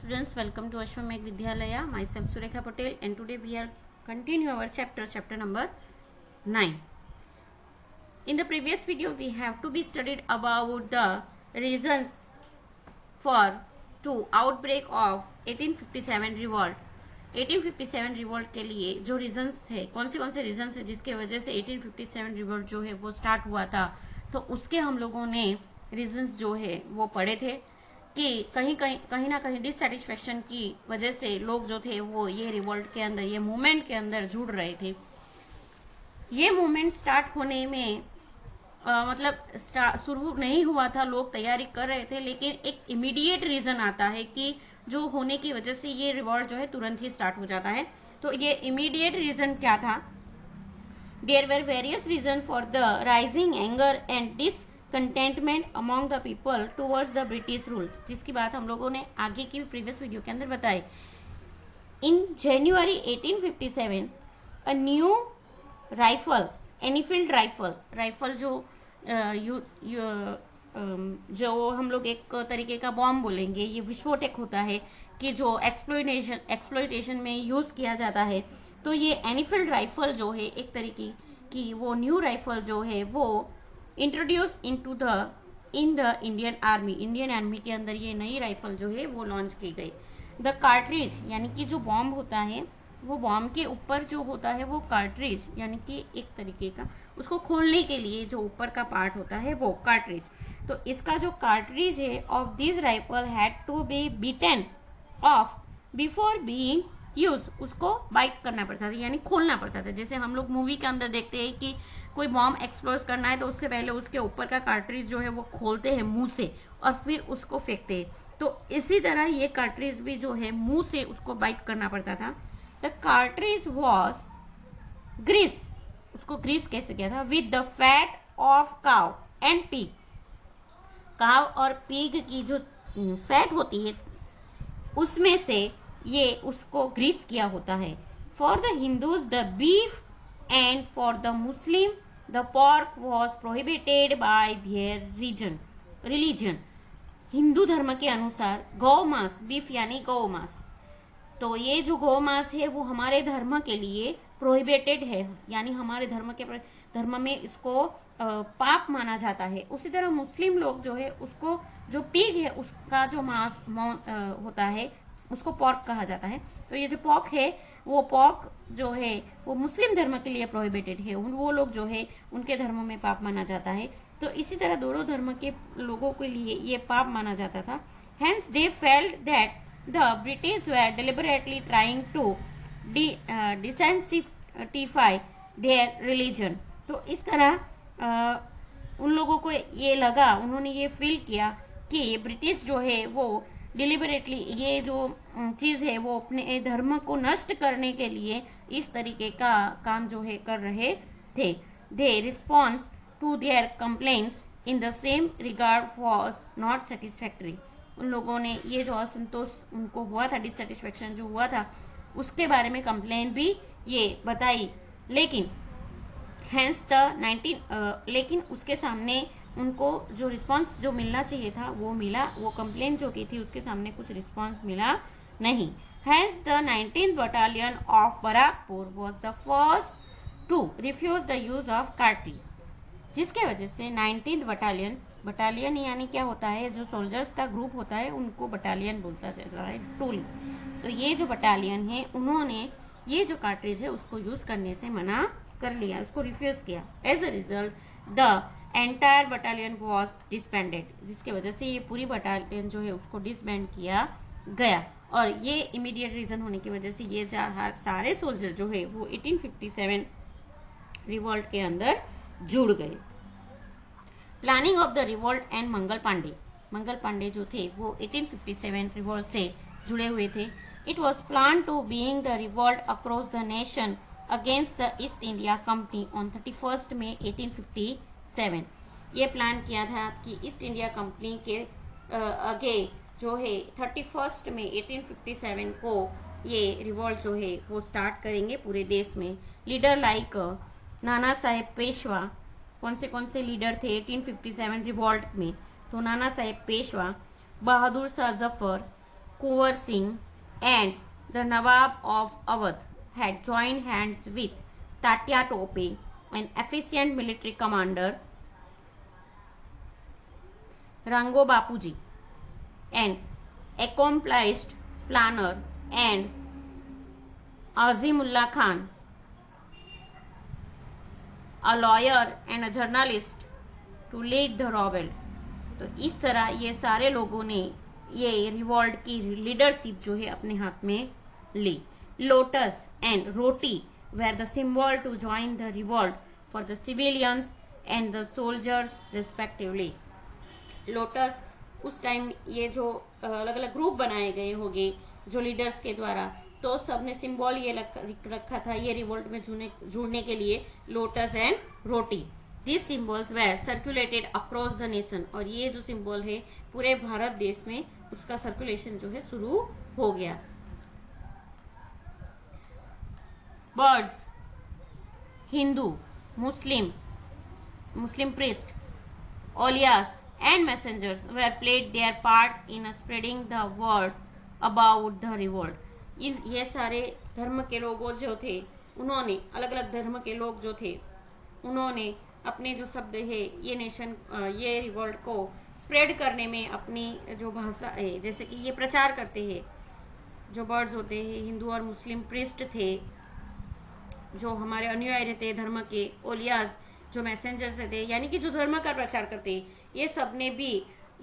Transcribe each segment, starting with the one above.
students, welcome to Ashwamegh Vidyalaya. Myself Surekha Patel, and today we are continue our chapter number 9. In the previous video we have to be studied about the reasons for to outbreak of 1857 revolt. 1857 revolt के लिए जो reasons है, कौन से reasons है जिसके वजह से 1857 रिवोल्ट जो है वो स्टार्ट हुआ था, तो उसके हम लोगों ने रीजंस जो है वो पढ़े थे कि कहीं ना कहीं डिससेटिस्फेक्शन की वजह से लोग जो थे वो ये रिवोल्ट के अंदर, ये मूवमेंट के अंदर जुड़ रहे थे। ये मूवमेंट स्टार्ट होने में मतलब शुरू नहीं हुआ था, लोग तैयारी कर रहे थे, लेकिन एक इमीडिएट रीजन आता है कि जो होने की वजह से ये रिवोल्ट जो है तुरंत ही स्टार्ट हो जाता है। तो ये इमीडिएट रीजन क्या था? There were various reason for the rising anger and discontentment among the people towards the British rule, जिसकी बात हम लोगों ने आगे की प्रीवियस वीडियो के अंदर बताई। इन जनवरी 1857 अ न्यू राइफल, एनीफील्ड राइफल जो हम लोग एक तरीके का बॉम्ब बोलेंगे, ये विस्फोटक होता है कि जो एक्सप्लॉयटेशन में यूज किया जाता है। तो ये एनीफील्ड राइफल जो है एक तरीके की वो न्यू राइफल जो है वो introduce in the Indian army के अंदर ये नई राइफल जो है वो लॉन्च की गई। द कार्ट्रिज यानी कि जो बॉम्ब होता है, वो बॉम्ब के ऊपर जो होता है वो कार्ट्रिज यानी कि एक तरीके का उसको खोलने के लिए जो ऊपर का पार्ट होता है वो कार्ट्रिज। तो इसका जो कार्ट्रिज है of this rifle had to be bitten off before being use, उसको बाइट करना पड़ता था यानी खोलना पड़ता था। जैसे हम लोग मूवी के अंदर देखते हैं कि कोई बॉम्ब एक्सप्लोज करना है तो उससे पहले उसके ऊपर का कार्ट्रिज जो है वो खोलते हैं मुंह से और फिर उसको फेंकते हैं। तो इसी तरह ये कार्ट्रिज भी जो है मुंह से उसको बाइट करना पड़ता था। द कार्ट्रिज वॉज ग्रीस, उसको ग्रीस कैसे किया था? With the fat of cow and pig, काव और पिग की जो फैट होती है उसमें से ये उसको ग्रीस किया होता है। For the Hindus the beef and for the Muslim the pork was prohibited by their religion. Hindu धर्म के अनुसार गौ मांस, बीफ यानी गौ मांस, तो ये जो गौ मांस है वो हमारे धर्म के लिए प्रोहिबिटेड है, यानी हमारे धर्म में इसको पाप माना जाता है। उसी तरह मुस्लिम लोग जो है उसको जो पिग है उसका जो मांस होता है उसको पॉर्क कहा जाता है। तो ये जो पॉर्क है वो पॉर्क जो है वो मुस्लिम धर्म के लिए प्रोहिबिटेड है, वो लोग जो है उनके धर्म में पाप माना जाता है। तो इसी तरह दोनों धर्म के लोगों के लिए ये पाप माना जाता था। Hence they felt that the British were deliberately trying to desensify their religion। तो इस तरह उन लोगों को ये लगा, उन्होंने ये फील किया कि ब्रिटिश जो है वो डिलिबरेटली ये जो चीज़ है वो अपने धर्म को नष्ट करने के लिए इस तरीके का काम जो है कर रहे थे। The response to their complaints in the same regard was not satisfactory. उन लोगों ने ये जो असंतोष उनको हुआ था, डिससेटिस्फेक्शन जो हुआ था, उसके बारे में कंप्लेंट भी ये बताई, लेकिन लेकिन उसके सामने उनको जो रिस्पांस जो मिलना चाहिए था वो मिला, वो कंप्लेंट जो की थी उसके सामने कुछ रिस्पांस मिला नहीं। Hence the 19th Battalion of Barakpur was the first to refuse the use of cartridge, जिसके वजह से 19th बटालियन यानी क्या होता है, जो सोल्जर्स का ग्रुप होता है उनको बटालियन बोलता है, टोली। तो ये जो बटालियन है उन्होंने ये जो कार्ट्रिज है उसको यूज करने से मना कर लिया, उसको रिफ्यूज किया। As a result the entire battalion was disbanded, जिसके वजह से ये पूरी बटालियन जो है उसको डिसबैंड किया गया। और ये इमीडिएट रीजन होने की वजह से ये सारे सोल्जर जो है वो 1857 रिवोल्ट के अंदर जुड़ गए। Planning of the revolt and Mangal Pandey जो थे वो 1857 रिवोल्ट से जुड़े हुए थे। It was plan to being the revolt across the nation against the East India Company on 31 May 1857। ये प्लान किया था कि ईस्ट इंडिया कंपनी के आगे जो है 31 मई 1857 को ये रिवोल्ट जो है वो स्टार्ट करेंगे पूरे देश में। लीडर लाइक नाना साहेब पेशवा, कौन से लीडर थे 1857 रिवोल्ट में? तो नाना साहेब पेशवा, बहादुर Shah Zafar, Kunwar Singh and the Nawab of Awadh had joined hands with Tatya Tope, an efficient military commander, Rango Bapuji, an accomplished planner, and Azimullah Khan, a lawyer and a journalist, to lead the revolt. तो इस तरह ये सारे लोगों ने ये revolt की leadership जो है अपने हाथ में ली. Lotus and roti were the symbol to join the revolt for the civilians and the soldiers respectively. Lotus उस टाइम ये जो अलग अलग ग्रुप बनाए गए होंगे जो लीडर्स के द्वारा, तो सबने सिंबल ये रखा था ये रिवॉल्ट में जुड़ने के लिए, lotus and roti. These symbols were circulated across the nation. और ये जो सिंबल है पूरे भारत देश में उसका सर्कुलेशन जो है शुरू हो गया. Birds, Hindu, Muslim priest, ओलियास and messengers were played their part in spreading the word about the revolt. ये सारे धर्म के लोग जो थे उन्होंने, अलग अलग धर्म के लोग जो थे उन्होंने अपने जो शब्द है ये रिवॉल्ट को स्प्रेड करने में अपनी जो भाषा है, जैसे कि ये प्रचार करते हैं. जो बर्ड्स होते हैं हिंदू और मुस्लिम प्रिस्ट थे जो हमारे अनुयायी रहते हैं धर्म के, ओलियास जो मैसेंजर्स थे यानी कि जो धर्म का प्रचार करते हैं, ये सब ने भी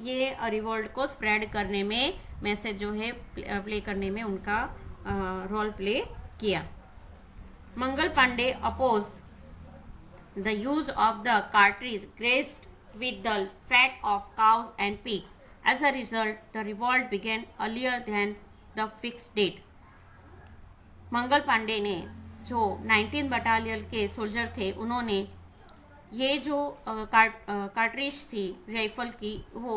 ये रिवॉल्ट को स्प्रेड करने में, मैसेज जो है प्ले करने में उनका रोल प्ले किया. Mangal Pandey oppose the use of the cartridge graced with the fat of cows and pigs. As a result, the revolt began earlier than the fixed date. Mangal Pandey ने जो 19 बटालियन के सोल्जर थे उन्होंने ये जो कार्ट्रिज थी राइफल की वो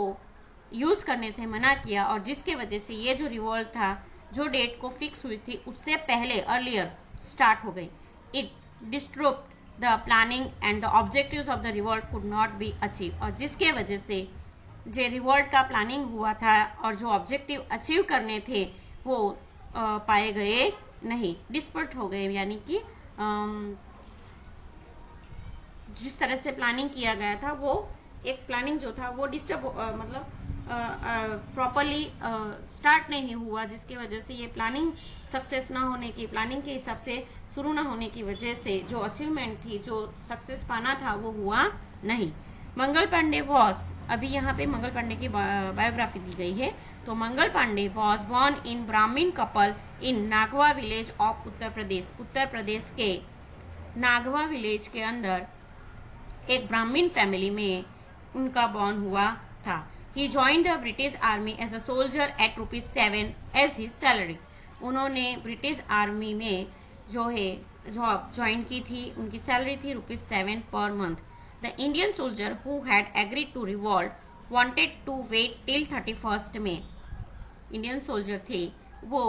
यूज करने से मना किया, और जिसके वजह से ये जो रिवॉल्ट था जो डेट को फिक्स हुई थी उससे पहले अर्लियर स्टार्ट हो गई. It disturbed the planning and the objectives of the revolt could not be achieved. और जिसके वजह से जो रिवॉल्ट का प्लानिंग हुआ था और जो ऑब्जेक्टिव अचीव करने थे वो पाए गए नहीं, डिस्पर्ट हो गए, यानी कि जिस तरह से प्लानिंग किया गया था वो एक प्लानिंग जो था वो डिस्टर्ब मतलब प्रॉपरली स्टार्ट नहीं हुआ, जिसकी वजह से ये प्लानिंग सक्सेस ना होने की, प्लानिंग के हिसाब से शुरू ना होने की वजह से जो अचीवमेंट थी, जो सक्सेस पाना था वो हुआ नहीं. मंगल पांडे वॉज, अभी यहाँ पे मंगल पांडे की बायोग्राफी दी गई है. तो Mangal Pandey was born in Brahmin couple in Nagwa village of Uttar Pradesh. Uttar Pradesh के नागवा विलेज के अंदर एक ब्राह्मण फैमिली में उनका बॉर्न हुआ था. He joined the British Army as a soldier at ₹7 as his salary. उन्होंने ब्रिटिश आर्मी में जो है जॉब ज्वाइन की थी, उनकी सैलरी थी ₹7 per month. The Indian soldier who had agreed to revolt wanted to wait till 31st May. Indian soldier थे वो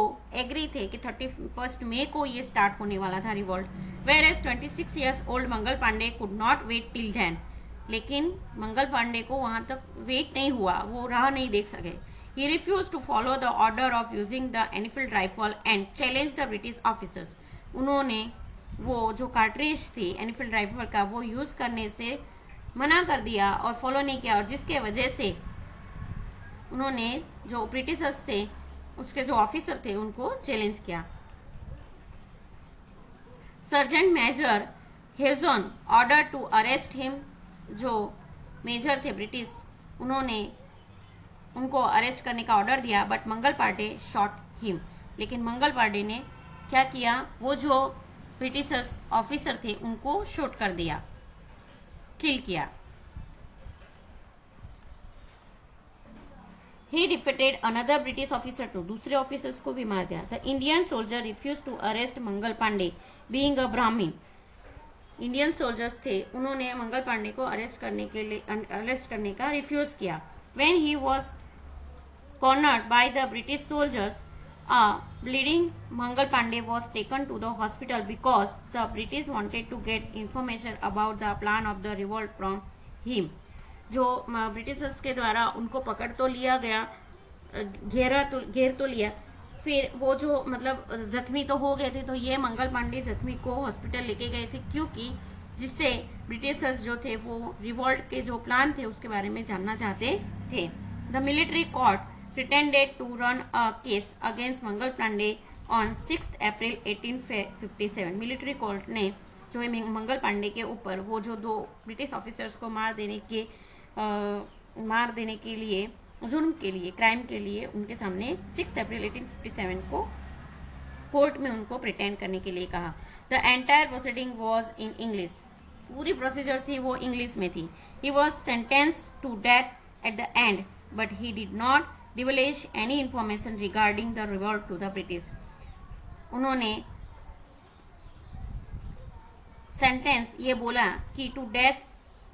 एग्री थे कि 31st मई को ये स्टार्ट होने वाला था revolt. Whereas 26 years old Mangal Pandey could not wait till then. लेकिन मंगल पांडे को वहां तक वेट नहीं हुआ, वो राह नहीं देख सके. He refused to follow the order of using the Enfield rifle and challenged the British officers. उन्होंने वो जो कार्ट्रिज थी एनफील्ड राइफल का वो यूज करने से मना कर दिया और फॉलो नहीं किया, और जिसके वजह से उन्होंने जो ब्रिटिशर्स थे उसके जो ऑफिसर थे उनको चैलेंज किया. Sergeant major Hewson order to arrest him. जो मेजर थे ब्रिटिश उन्होंने उनको अरेस्ट करने का ऑर्डर दिया, but Mangal Pandey shot him. लेकिन मंगल पांडे ने क्या किया, वो जो ब्रिटिश ऑफिसर थे उनको शूट कर दिया, किल किया. He defeated another British officer too. दूसरे ऑफिसर्स को भी मार दिया. The Indian soldier refused to arrest Mangal Pandey, being a Brahmin. Indian soldiers थे उन्होंने मंगल पांडे को अरेस्ट करने का रिफ्यूज किया. When he was cornered by the British soldiers, a bleeding Mangal Pandey was taken to the hospital because the British wanted to get information about the plan of the revolt from him. जो Britishers के द्वारा उनको पकड़ तो लिया गया घेर तो लिया। फिर वो जो मतलब जख्मी तो हो गए थे, तो ये मंगल पांडे जख्मी को हॉस्पिटल लेके गए थे, क्योंकि जिससे ब्रिटिशर्स जो थे वो रिवॉल्ट के जो प्लान थे उसके बारे में जानना चाहते थे। The military court pretended to run a case against Mangal Pandey on 6 April 1857। Military court ने जो है मंगल पांडे के ऊपर वो जो 2 ब्रिटिश ऑफिसर्स को मार देने के लिए जुर्म के लिए, क्राइम के लिए उनके सामने 6 अप्रैल 1857 को कोर्ट में उनको प्रिटेंड करने के लिए कहा। The entire proceeding was in English. पूरी प्रोसीजर थी वो इंग्लिश में थी। He was sentenced to death at the end, but he did not divulge any information regarding the revolt to the British. उन्होंने सेंटेंस ये बोला कि to death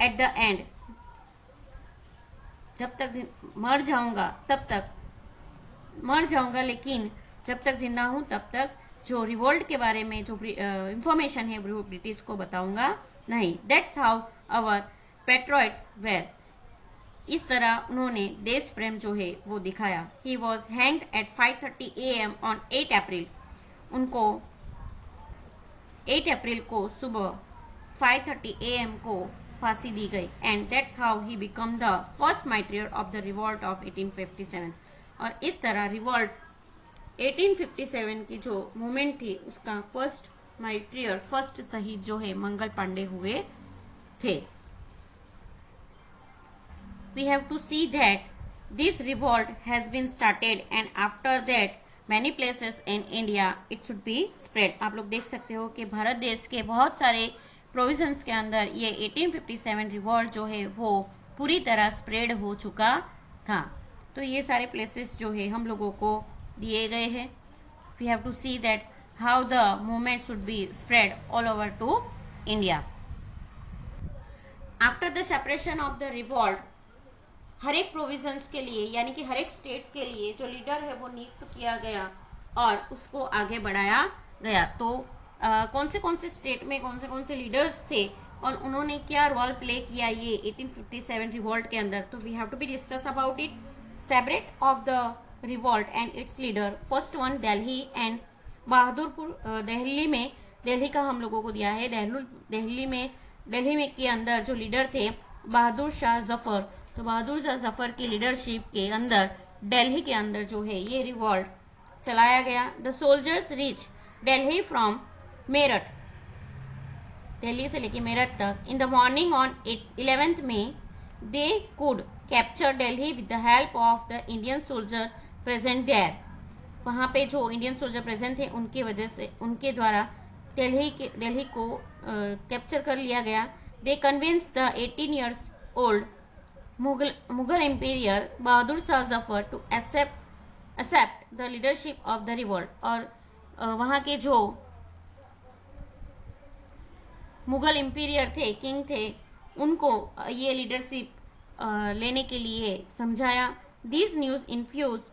at the end, जब तक मर जाऊंगा तब तक मर जाऊंगा, लेकिन जब तक जिंदा हूं तब तक जो रिवोल्ट के बारे में जो इंफॉर्मेशन है ब्रिटिश को बताऊंगा नहीं। That's how our patriots were. इस तरह उन्होंने देश प्रेम जो है वो दिखाया। He was hanged at 5:30 AM on 8 April. उनको 8 अप्रैल को सुबह 5:30 AM को फांसी दी गई। And that's how he become the first martyr of the revolt of 1857। और इस तरह रिवॉल्ट 1857 की जो मूवमेंट थी उसका फर्स्ट मार्टियर, फर्स्ट शहीद जो है मंगल पांडे हुए थे। We have to see that this revolt has been started and after that many places in India it should be spread। आप लोग देख सकते हो कि भारत देश के बहुत सारे प्रोविजंस के अंदर ये 1857 रिवॉल्ट जो है वो पूरी तरह स्प्रेड हो चुका था। तो ये सारे प्लेसेस जो है हम लोगों को दिए गए हैं। We have to see that how the movement should be spread all over to India। After the separation of the revolt, हर एक प्रोविजंस के लिए यानी कि हर एक स्टेट के लिए जो लीडर है वो नियुक्त किया गया और उसको आगे बढ़ाया गया। तो कौन से स्टेट में कौन से लीडर्स थे और उन्होंने क्या रोल प्ले किया ये 1857 रिवॉल्ट के अंदर, तो we have to be discuss about it. Separate of the revolt and its leader, first one Delhi and Bahadurpur. Delhi का हम लोगों को दिया है। दिल्ली में के अंदर जो लीडर थे बहादुर शाह जफर, तो बहादुर शाह जफर की लीडरशिप के अंदर दिल्ली के अंदर जो है ये रिवॉल्ट चलाया गया। The soldiers reach Delhi from Meerut, Delhi से लेके मेरठ तक। In the morning on 11th May they could capture Delhi with the help of the Indian soldier present there. वहाँ पे जो इंडियन सोल्जर प्रेजेंट थे उनके वजह से उनके द्वारा दिल्ली को कैप्चर कर लिया गया। They convince the 18 years old Mughal emperor Bahadur Shah Zafar to accept the leadership of the revolt. और वहाँ के जो मुगल एम्पेयर थे, किंग थे, उनको ये लीडरशिप लेने के लिए समझाया। This news infuse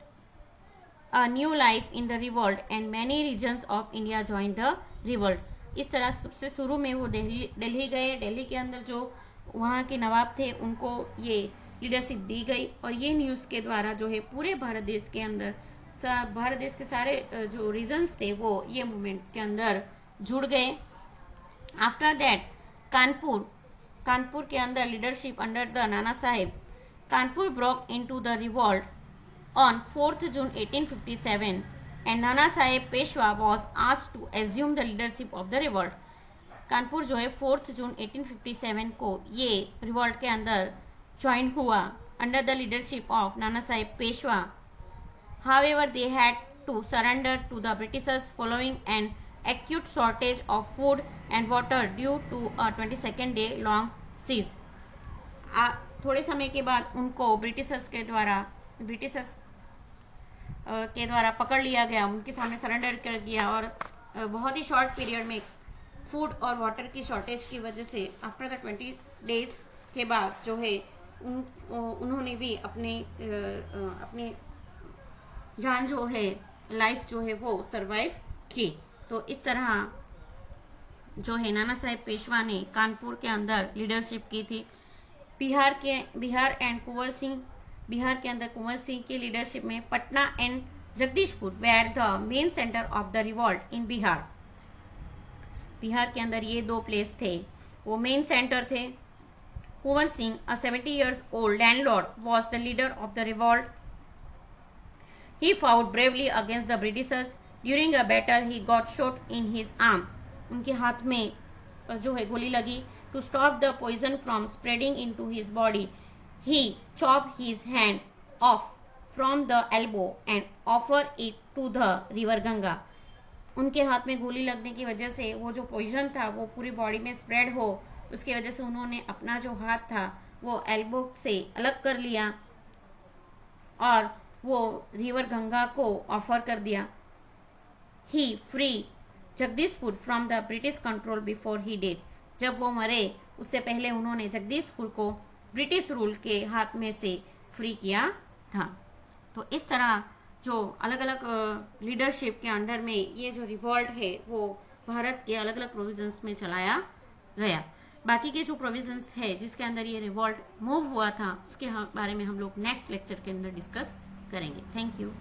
a new life in the revolt and many regions of India joined the revolt। इस तरह सबसे शुरू में वो दिल्ली गए। दिल्ली के अंदर जो वहाँ के नवाब थे उनको ये लीडरशिप दी गई और ये न्यूज़ के द्वारा जो है पूरे भारत देश के अंदर भारत देश के सारे जो रीजन्स थे वो ये मूवमेंट के अंदर जुड़ गए। आफ्टर दैट कानपुर के अंदर leadership under the Nana Sahib, Kanpur broke into the revolt on 4th June 1857 and Nana Sahib Peshwa was asked to assume the leadership of the revolt। Kanpur जो है 4th June 1857 को ये रिवॉल्ट के अंदर ज्वाइन हुआ under the leadership of Nana Saheb Peshwa. However, they had to surrender to the Britishers following an acute shortage of food and water due to a 22nd day long siege। थोड़े समय के बाद उनको ब्रिटिशर्स के द्वारा पकड़ लिया गया, उनके सामने सरेंडर कर दिया और बहुत ही शॉर्ट पीरियड में फूड और वाटर की शॉर्टेज की वजह से आफ्टर द 20 days के बाद जो है उन्होंने भी अपनी जान जो है लाइफ जो है वो सरवाइव की। तो इस तरह जो है नाना साहेब पेशवा ने कानपुर के अंदर लीडरशिप की थी। बिहार एंड कुंवर सिंह बिहार के अंदर कुंवर सिंह की लीडरशिप में Patna and Jagdishpur where the main centre of the revolt in Bihar. Bihar के अंदर ये दो प्लेस थे, वो मेन सेंटर थे। Kunwar Singh, a 70 years old landlord, was the leader of the revolt. He fought bravely against the Britishers. During a battle, he got shot in his arm. उनके हाथ में जो है गोली लगी। To stop the poison from spreading into his body, he chopped his hand off from the elbow and offered it to the river Ganga. उनके हाथ में गोली लगने की वजह से वो जो पॉइजन था वो पूरी बॉडी में स्प्रेड हो, उसकी वजह से उन्होंने अपना जो हाथ था वो एल्बो से अलग कर लिया और वो रिवर गंगा को ऑफर कर दिया। He free Jagdishpur from the British control before he did. जब वो मरे उससे पहले उन्होंने जगदीशपुर को ब्रिटिश रूल के हाथ में से फ्री किया था। तो इस तरह जो अलग अलग लीडरशिप के अंडर में ये जो रिवॉल्ट है वो भारत के अलग अलग प्रोविजंस में चलाया गया। बाकी के जो प्रोविजंस है जिसके अंदर ये रिवॉल्ट मूव हुआ था उसके बारे में हम लोग नेक्स्ट लेक्चर के अंदर डिस्कस करेंगे। Thank you.